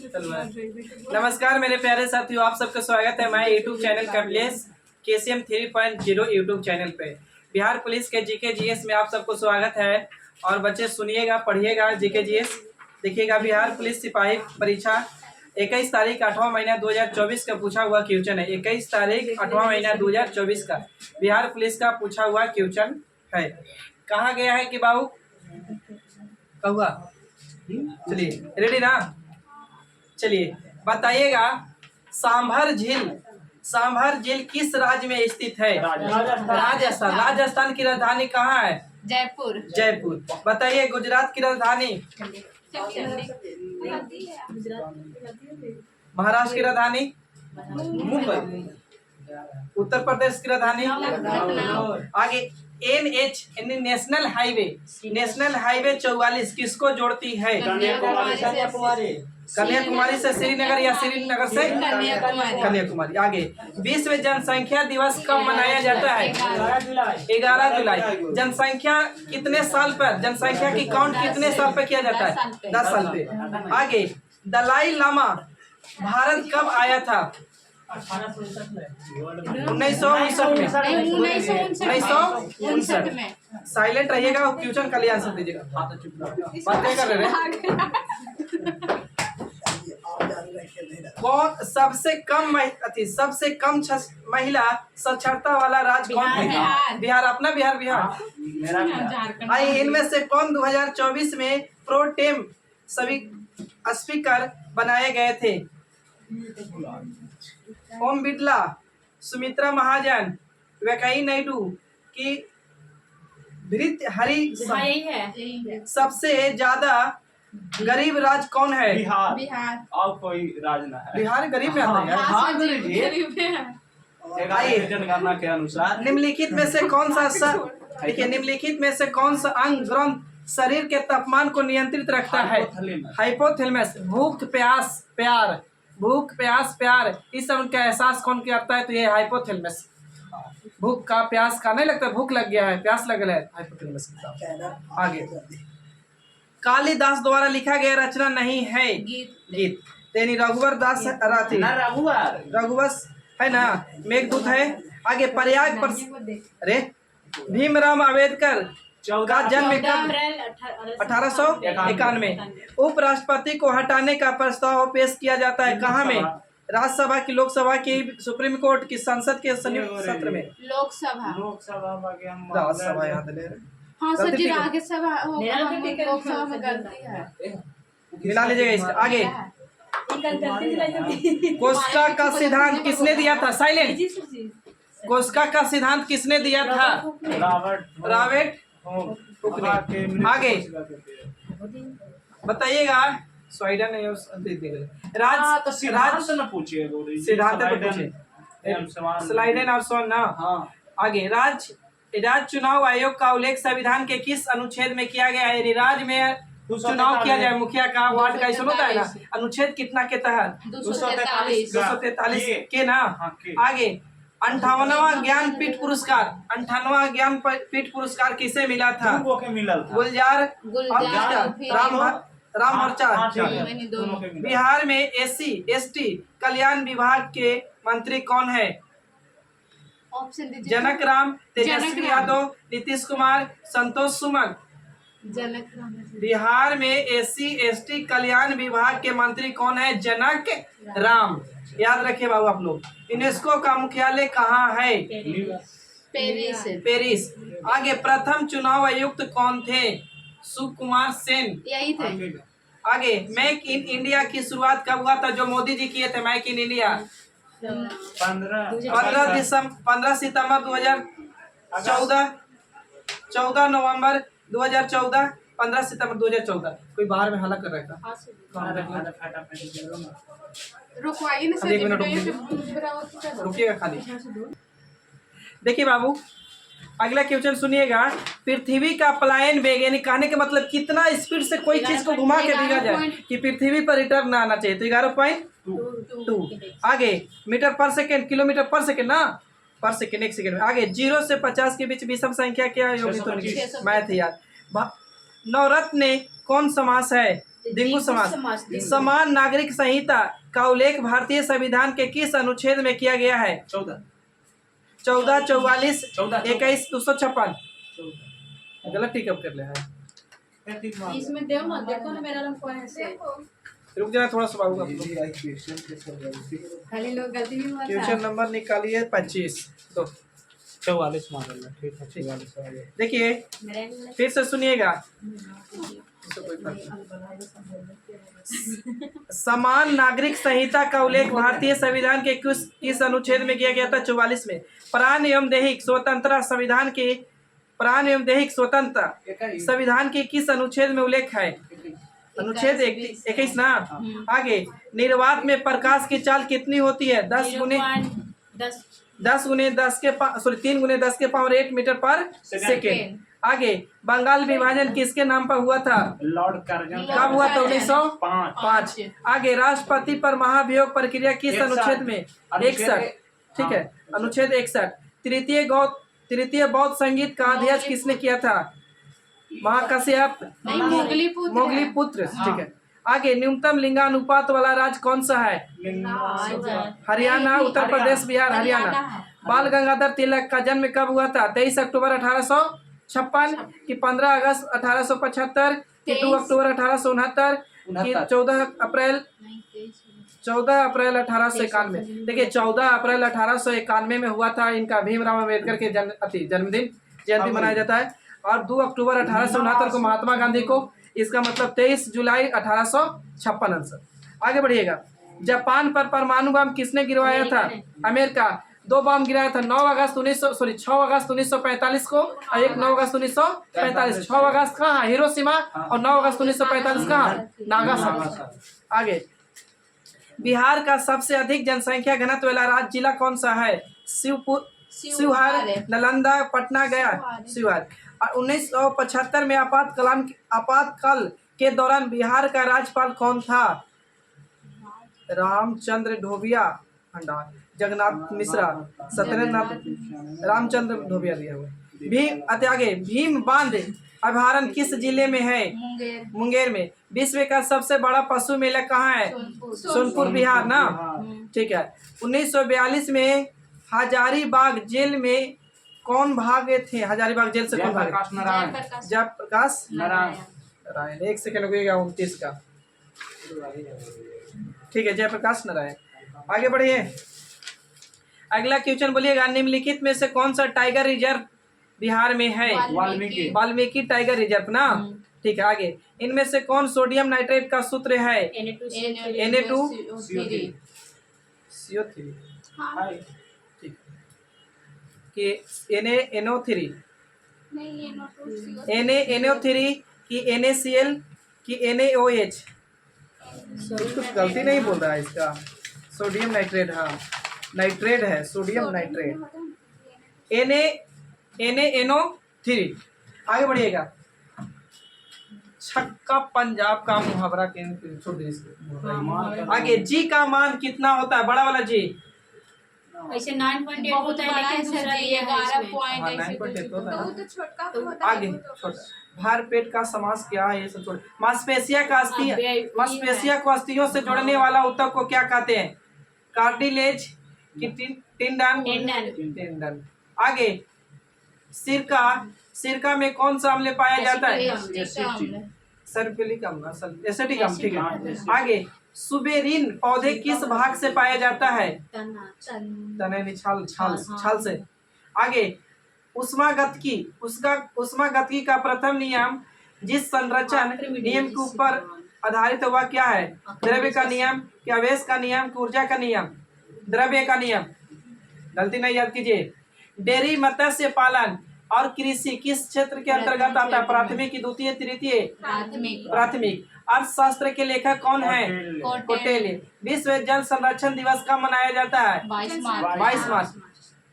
नमस्कार मेरे प्यारे साथियों, आप सबका स्वागत है हमारे YouTube channel Kamlesh KCM 3.0 YouTube channel पे। बिहार पुलिस के जीके जीएस में आप सबको स्वागत है। और बच्चे सुनिएगा, पढ़िएगा जीके जीएस, देखिएगा। बिहार पुलिस सिपाही परीक्षा 21 तारीख 8वां महीना 2024 का पूछा हुआ क्वेश्चन है। 21 तारीख 8वां महीना 2024 का बिहार पुलिस का पूछा हुआ क्वेश्चन है। कहा गया है कि बाबू कहुआ, चलिए रेडी ना, चलिए बताइएगा। सांभर झील किस राज्य में स्थित है? राजस्थान। राजस्थान की राजधानी कहाँ है? जयपुर। जयपुर। बताइए गुजरात की राजधानी? महाराष्ट्र की राजधानी? मुंबई। उत्तर प्रदेश की राजधानी? आगे NH नेशनल हाईवे 44 किसको जोड़ती है? कन्याकुमारी से श्रीनगर या श्रीनगर से कन्याकुमारी। आगे विश्व जनसंख्या दिवस कब मनाया जाता है? 11 जुलाई। जनसंख्या कितने साल पर, जनसंख्या की काउंट कितने साल पर किया जाता है? 10 साल पे। आगे दलाई लामा भारत कब आया था? 1959 में। साइलेंट रहिएगा, क्वेश्चन का लिए आंसर दीजिएगा। बातें कर रहे हैं। कौन सबसे कम महिला साक्षरता वाला राज्य कौन है? बिहार। अपना बिहार। आई इनमें से कौन 2024 में प्रोटेम सभी स्पीकर बनाए गए थे? ओम बिरला, सुमित्रा महाजन, वेंकैया नायडू की भर्तृहरि। सबसे ज्यादा गरीब राज्य कौन है? बिहार। और कोई राज ना है। बिहार गरीब में आता है यार। जनगणना के अनुसार निम्नलिखित में से कौन सा देखिए, निम्नलिखित में से कौन सा अंग ग्रंथ शरीर के तापमान को नियंत्रित रखता है? हाइपोथैलेमस। भूख प्यास प्यार इस सब का एहसास कौन करता है? तो ये हाइपोथैलेमस। भूख का प्यास का नहीं लगता, भूख लग गया है, प्यास लग रहा है, हाइपोथैलेमस। आगे कालिदास द्वारा लिखा गया रचना नहीं है? गीत। तेनी रघुवर दास राठी ना, रघुवंश है ना, मेघदूत है। आगे प्रयाग पर अरे भीमराव अम्बेडकर का जन्म 1891। उपराष्ट्रपति को हटाने का प्रस्ताव पेश किया जाता है कहाँ में? राज्यसभा की, लोकसभा की, सुप्रीम कोर्ट की, संसद के संयुक्त सत्र में? राज्यसभा याद ले मिला लीजिएगा इसका। आगे कोस्टा का सिद्धांत किसने दिया था? साइलेंट। कोस्टा का सिद्धांत किसने दिया था? रॉबर्ट। आगे बताइएगा। स्वीडन ना। आगे राज्य चुनाव आयोग का उल्लेख संविधान के किस अनुच्छेद में किया गया है? राज्य में चुनाव किया जाए मुखिया का, वार्ड का, ऐसा होता है ना। अनुच्छेद कितना के तहत? 243 के ना। आगे 58वां ज्ञानपीठ पुरस्कार किसे मिला था? गुलजार रामहरचार। बिहार में SC/ST कल्याण विभाग के मंत्री कौन है? जनक राम, तेजस्वी यादव, नीतीश कुमार, संतोष सुमन। बिहार में SC/ST कल्याण विभाग के मंत्री कौन है? जनक राम। याद रखिए बाबू आप लोग। यूनेस्को का मुख्यालय कहाँ है? पेरिस। आगे प्रथम चुनाव आयुक्त कौन थे? सुकुमार सेन। यही थे। आगे मेक इन इंडिया की शुरुआत कब हुआ था? जो मोदी जी किए थे, मेक इन इंडिया 15 सितंबर 2014, 14 नवंबर 2014, 15 सितंबर 2014। कोई बाहर में हल्ला कर रहा था। रुकिएगा खाली। देखिए बाबू, अगला क्वेश्चन सुनिएगा। पृथ्वी का पलायन वेग, यानी कहने के मतलब कितना स्पीड से कोई चीज को घुमा के भेजा जाए कि पृथ्वी पर रिटर्न ना आना चाहिए, तो 11.2। आगे मीटर पर सेकेंड, किलोमीटर पर सेकेंड ना, पर सेकेंड, एक सेकेंड में। आगे 0 से 50 के बीच विषम संख्या क्या होगी? तो मैथ यार। नवरत्न कौन समास है? दिंगु समास। समान नागरिक संहिता का उल्लेख भारतीय संविधान के किस अनुच्छेद में किया गया है? 14 14, 44, 14, 21, 256। गलत टिकअप कर ले है। इसमें देव ना, देखो ना मेरा नाम कौन है से। रुक जाना थोड़ा सा बाबू का। खाली लोग गलती नहीं हुआ क्वेश्चन नंबर निकालिए 25। तो 44 मॉडल है। ठीक है, 44 आ गया। देखिए मेरा फिर से सुनिएगा। समान नागरिक संहिता का उल्लेख भारतीय संविधान के किस अनुच्छेद में किया गया था? 44 में। प्राण एवं दैहिक स्वतंत्रता संविधान के प्राण एवं दैहिक स्वतंत्रता संविधान के किस अनुच्छेद में उल्लेख है? अनुच्छेद 21 ना। आगे निर्वात में प्रकाश की चाल कितनी होती है? 10 गुने 10 के 3 गुने 10 के पावर 8 मीटर पर सेकेंड। आगे बंगाल विभाजन किसके नाम पर हुआ था? Lord Curzon. कब हुआ था? 1905। आगे राष्ट्रपति पर महाभियोग प्रक्रिया किस अनुच्छेद में? 61। ठीक है, अनुच्छेद 61। तृतीय बौद्ध संगीत का अध्ययन किसने किया था? महाकाश्यप मोगली पुत्र। ठीक है। आगे न्यूनतम लिंगानुपात वाला राज्य कौन सा है? हरियाणा, उत्तर प्रदेश, बिहार, हरियाणा। बाल गंगाधर तिलक का जन्म कब हुआ था? 23 अक्टूबर 1856 कि 15 अगस्त 1875 कि 2 अक्टूबर 1869 कि 14 अप्रैल 1891। देखिए 14 अप्रैल 1891 में हुआ था इनका भीमराव अम्बेडकर के जन्मदिन जयंती मनाया जाता है। और 2 अक्टूबर 1869 को महात्मा गांधी को। इसका मतलब 23 जुलाई 1856 आंसर। आगे बढ़िएगा। जापान पर परमाणु बम किसने गिरवाया था? अमेरिका। 2 बम गिराया था 6 अगस्त 1945 को और एक 9 अगस्त 1945। 6 अगस्त कहाँ? हिरोशिमा और 9 अगस्त 1945 कहाँ? नागासाकी। आगे बिहार का सबसे अधिक जनसंख्या घनत्व वाला राज्य जिला कौन सा है? शिवहर, नालंदा, पटना, गया। शिवहर। और 1975 में आपातकाल के दौरान बिहार का राज्यपाल कौन था? रामचंद्र ढोबिया भंडार, जगन्नाथ मिश्रा, सत्येंद्रनाथ रामचंद्र ढोबिया दिया हुआ। आगे भीम बांध अभयारण्य किस जिले में है? मुंगेर में। विश्व का सबसे बड़ा पशु मेला कहाँ है? सोनपुर, बिहार ना। ठीक है। 1942 में हजारीबाग जेल में कौन भागे थे? हजारीबाग जेल से कौन भागे? जयप्रकाश नारायण। 1 सेकंड लगेगा 29 का। ठीक है, जयप्रकाश नारायण। आगे बढ़िए। अगला क्वेश्चन बोलिएगा। निम्नलिखित में से कौन सा टाइगर रिजर्व बिहार में है? वाल्मीकि टाइगर रिजर्व ना। ठीक है। आगे इनमें से कौन सोडियम नाइट्रेट का सूत्र है? Na2CO3। ठीक कि NaNO3 NaNO3 कि NaCl कि NaOH? कुछ गलती नहीं बोल रहा है इसका। सोडियम नाइट्रेट, हाँ नाइट्रेट है, सोडियम नाइट्रेट। NaNO3। आगे बढ़िएगा। छक्का पंजाब का मुहावरा के छोड़ दे इसको। आगे जी का मान कितना होता है? बड़ा वाला जी ऐसे 9.8 होता है, लेकिन दूसरा ये 11.8 होता है। आगे छोटा भार पेट का समास क्या है? ये सब छोड़। मांसपेशिया को अस्थियों से जोड़ने वाला ऊतक को क्या कहते हैं? कार्टिलेज कि टिंडन। आगे सिरका में कौन सा अम्ल पाया जाता है? सल्फ्यूरिक अम्ल, एसिटिक अम्ल। ठीक है। आगे सुबेरिन पौधे किस भाग से पाया जाता है? तने छाल से। आगे उष्मागतिकी का प्रथम नियम जिस संरचन नियम के ऊपर आधारित हुआ क्या है? द्रव्य का नियम कि आवेश का नियम कि ऊर्जा का नियम? द्रव्य का नियम। गलती नहीं याद कीजिए। डेयरी, मत्स्य पालन और कृषि किस क्षेत्र के अंतर्गत आता है? प्राथमिक, द्वितीय, तृतीय? प्राथमिक। अर्थशास्त्र के लेखक कौन है? कोटेले। विश्व जल संरक्षण दिवस कब मनाया जाता है? 22 मार्च।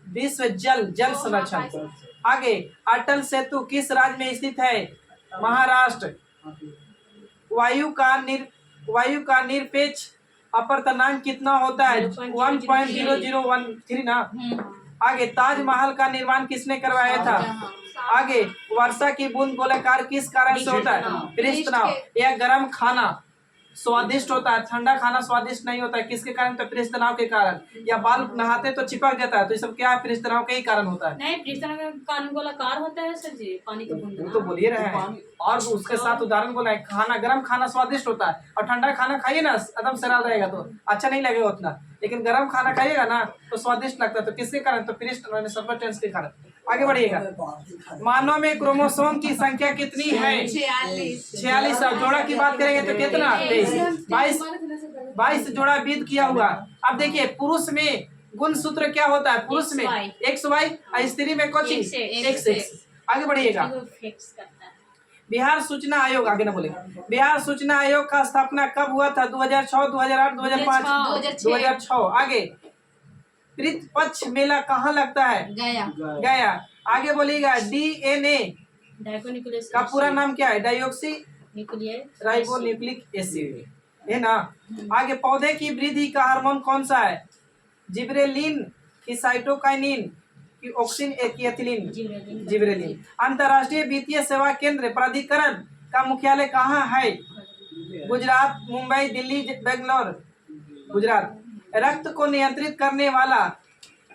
विश्व जल संरक्षण। आगे अटल सेतु किस राज्य में स्थित है? महाराष्ट्र। वायु का निरपेक्ष अपवर्तनांक कितना होता है? 1.0013 ना। आगे ताजमहल का निर्माण किसने करवाया था? आगे वर्षा की बूंद गोलाकार किस कारण से होता है? पृष्ठ तनाव। यह गर्म खाना स्वादिष्ट होता है, ठंडा खाना स्वादिष्ट नहीं होता है, किसके कारण? तो पृष्ठ तनाव के कारण। या बाल नहाते तो चिपक जाता है, तो ये सब क्या है? पृष्ठ तनाव के ही कारण होता है। नहीं, पृष्ठ तनाव का कारण गोलाकार होता है सर जी, पानी का बूंद। वो तो बोल ही रहे हैं, और उसके साथ उदाहरण बोला है, खाना गर्म खाना स्वादिष्ट होता है, और ठंडा खाना खाइए ना एकदम सड़ा रहेगा तो अच्छा नहीं लगेगा उतना, लेकिन गर्म खाना खाइएगा ना तो स्वादिष्ट लगता है। तो किसके कारण? तो पृष्ठ सर्वटेंस के कारण। आगे बढ़िएगा। मानव में क्रोमोसोम की संख्या कितनी है? 46। जोड़ा की बात करेंगे तो कितना? 23। 22 जोड़ा विद किया हुआ। अब देखिए पुरुष में गुणसूत्र क्या होता है? पुरुष में XY, और स्त्री में कोची XX। आगे बढ़िएगा। फिक्स करता है। बिहार सूचना आयोग, आगे ना बोलेगा। बिहार सूचना आयोग का स्थापना कब हुआ था? 2006, 2008, 2005, 2006। आगे पितृ पक्ष मेला कहाँ लगता है? गया। आगे बोलिएगा। DNA डाइकोन्यूक्लियस का पूरा नाम क्या है? डाइऑक्सी न्यूक्लियर राइबोन्यूक्लिक एसिड, है ना। आगे पौधे की वृद्धि का हार्मोन कौन सा है? जिब्रेलिन की साइटोकाइनिन की ऑक्सिन की एथिलीन? जिब्रेलिन। अंतर्राष्ट्रीय वित्तीय सेवा केंद्र प्राधिकरण का मुख्यालय कहाँ है? गुजरात, मुंबई, दिल्ली, बेंगलोर। गुजरात। रक्त को नियंत्रित करने वाला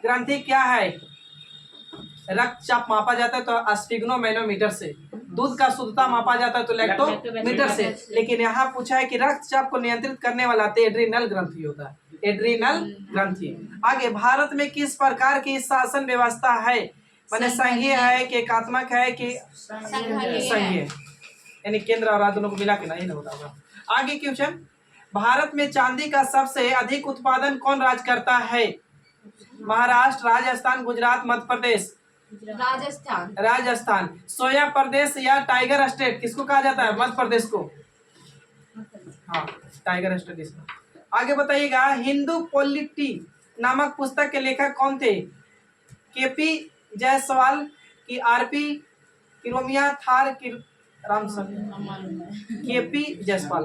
ग्रंथि क्या है? रक्तचाप मापा जाता है तो स्फिग्नोमेनोमीटर से। दूध का शुद्धता मापा जाता है तो लैक्टोमीटर से। लेकिन यहाँ पूछा है कि रक्तचाप को नियंत्रित करने वाला तो एड्रीनल ग्रंथि होता है, एड्रीनल ग्रंथि। आगे भारत में किस प्रकार की शासन व्यवस्था है? माने संघीय है कि एकात्मक है कि संघीय, यानी केंद्र और राज्य दोनों को मिला के नहीं होता होगा। आगे क्वेश्चन। भारत में चांदी का सबसे अधिक उत्पादन कौन राज्य करता है? महाराष्ट्र, राजस्थान, गुजरात, मध्य प्रदेश। राजस्थान। सोया प्रदेश या टाइगर स्टेट किसको कहा जाता है? मध्य प्रदेश को। हाँ, टाइगर स्टेट इसको। आगे बताइएगा। हिंदू पॉलिटी नामक पुस्तक के लेखक कौन थे? KP जायसवाल की RP किरोमिया थार की KP जायसवाल।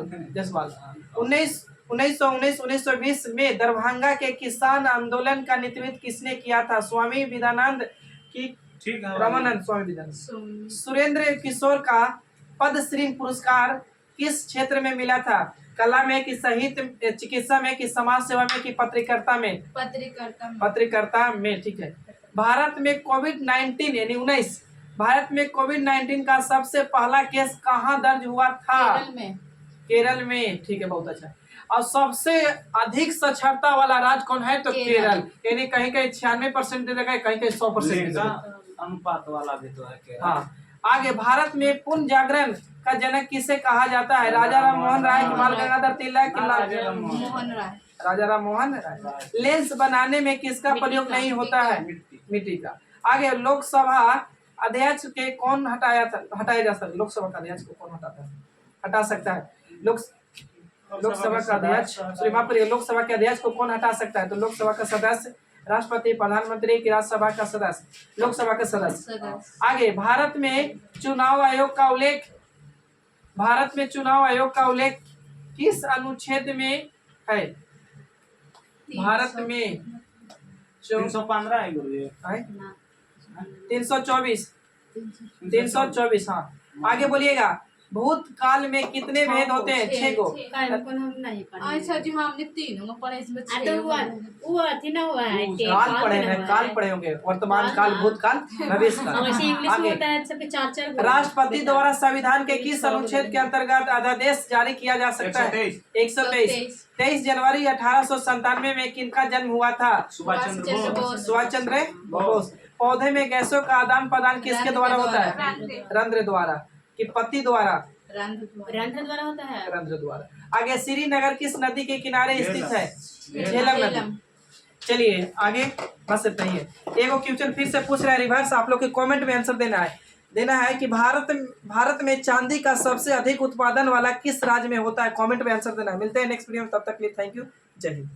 1919 में दरभंगा के किसान आंदोलन का नेतृत्व किसने किया था? स्वामी विवेकानंद की रामानंद स्वामी विवेकानंद। सुरेंद्र किशोर का पद्मश्री पुरस्कार किस क्षेत्र में मिला था? कला में कि साहित्य, चिकित्सा में कि समाज सेवा में कि पत्रकारिता में? पत्रकारिता में। ठीक है। भारत में कोविड-19 यानी 19, भारत में कोविड-19 का सबसे पहला केस कहाँ दर्ज हुआ था? केरल में। ठीक है, बहुत अच्छा। और सबसे अधिक साक्षरता वाला राज्य कौन है? तो केरल, यानी कहीं कहीं 96% दे देगा, कहीं कहीं 100% अनुपात वाला भी तो है केरल। हाँ। आगे भारत में पुनः जागरण का जनक किसे कहा जाता है? राजा राम मोहन राय, बाल गंगाधर तिलक, राजा राम मोहन राय। लेंस बनाने में किसका प्रयोग नहीं होता है? मिट्टी का। आगे लोकसभा अध्यक्ष के कौन हटाया जा सकता है? लोकसभा का अध्यक्ष को कौन हटा सकता है? लोकसभा का अध्यक्ष, लोकसभा के अध्यक्ष को कौन हटा सकता है? तो लोकसभा का सदस्य, राष्ट्रपति, प्रधानमंत्री की राज्यसभा का सदस्य, लोकसभा का सदस्य। आगे भारत में चुनाव आयोग का उल्लेख, भारत में चुनाव आयोग का उल्लेख किस अनुच्छेद में है? भारत में 315 है गुरुजी। 324। हाँ। आगे बोलिएगा। भूतकाल में कितने भेद होते हैं? 6 गो। अच्छा जी, हमने 3 पढ़े, इसमें 6 वो अथी ना हुआ है कि काल पढ़े होंगे, वर्तमान काल, भूतकाल, भविष्यकाल। वैसे इंग्लिश में होता है सबके 4 राष्ट्रपति द्वारा संविधान के किस अनुच्छेद के अंतर्गत अध्यादेश जारी किया जा सकता है? 123। 23 जनवरी 1897 में किनका जन्म हुआ था? सुभाष चंद्र बोस। पौधे में गैसों का आदान प्रदान किसके द्वारा होता है? रंध्र द्वारा कि पत्ती द्वारा? रंध्र द्वारा होता है। रंध्र द्वारा। आगे श्रीनगर किस नदी के किनारे स्थित है? झेलम नदी। चलिए आगे, बस इतना ही है। एगो क्वेश्चन फिर से पूछ रहा है रिवर्स, आप लोग के कमेंट में आंसर देना है कि भारत में चांदी का सबसे अधिक उत्पादन वाला किस राज्य में होता है? कमेंट में आंसर देना है। मिलते हैं नेक्स्ट वीडियो में, तब तक के लिए थैंक यू, जय हिंद।